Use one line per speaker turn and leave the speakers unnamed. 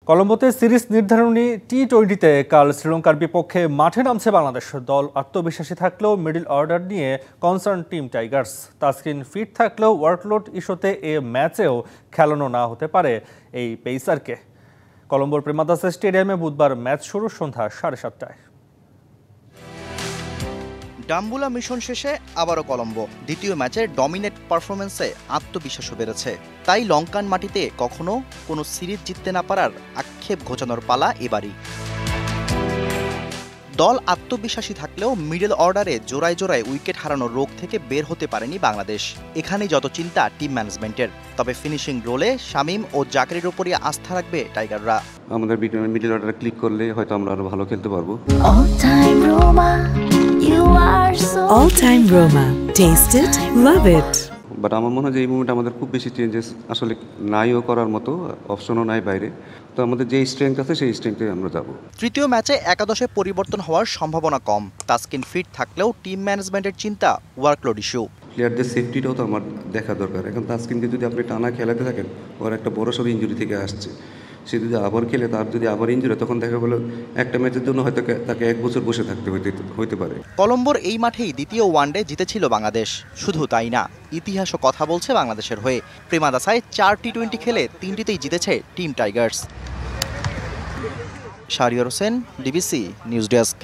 কলম্বোতে series নির্ধারণী টি-20তে কাল শ্রীলঙ্কার বিপক্ষে মাঠে নামছে বাংলাদেশ। দল আত্মবিশ্বাসী থাকলেও মিডল অর্ডার নিয়ে concern team Tigers. Taskin fit থাকলেও ওয়ার্কলোড ইস্যুতে এ ম্যাচেও খেলানো না হতে পারে এই পেসারকে। কলম্বোর প্রেমাদাসা স্টেডিয়ামে বুধবার ম্যাচ শুরু সন্ধ্যা 7:30টায়।
ডাম্বুলা মিশন শেষে আবারও কলম্বো। দ্বিতীয় ম্যাচে ডমিনেট পারফরমেন্সে আত্মবিশ্বাসও বেড়েছে। তাই লঙ্কান মাটিতে কখনো কোনো সিরিজ জিততে না পারার আক্ষেপ ঘোচানোর পালা এবারই। দল আত্মবিশ্বাসী থাকলেও মিডল অর্ডারে জোড়ায় জোড়ায় উইকেট হারানোর রোগ থেকে বের হতে পারেনি বাংলাদেশ। এখানেই যত চিন্তা টিম ম্যানেজমেন্টের। তবে ফিনিশিং রোলে শামীম ও জাকেরের উপরই আস্থা রাখবে টাইগাররা।
আমাদের মিডল অর্ডারে ক্লিক করলে হয়তো আমরা আরো ভালো খেলতে পারবো।
All time Roma. Taste it, love it.
But আমার মনে হয় যে এই মুভমেন্ট আমাদের খুব বেশি চেঞ্জেস আসলে নাইও করার মতো অপশনও নাই বাইরে। তো আমাদের যে স্ট্রেংথ আছে সেই স্ট্রেংথে আমরা যাব।
তৃতীয় ম্যাচে একাদশে পরিবর্তন হওয়ার সম্ভাবনা কম। তাসকিন ফিট থাকলেও টিম ম্যানেজমেন্টের চিন্তা ওয়ার্কলোড ইস্যু।
প্লেয়ারদের সেফটিটাও তো আমার দেখা দরকার। এখন তাসকিনকে যদি আপনি টানা খেলাতে থাকেন, ওর একটা বড়সড় ইঞ্জুরি থেকে আসছে, সে যদি আবার খেলে তার যদি আবার ইঞ্জুরি তখন দেখা গেলো একটা ম্যাচের জন্য হয়তো তাকে 1 বছর বসে থাকতে হইতে পারে।
কলম্বোর এই মাঠেই দ্বিতীয় ওয়ানডে জিতেছিল বাংলাদেশ। শুধু তাই না, ইতিহাসও কথা বলছে বাংলাদেশের হয়ে। প্রেমাদাসায় 4 টি-20 খেলে 3টিতেই জিতেছে team Tigers. Shahriar Hossain, DBC news desk.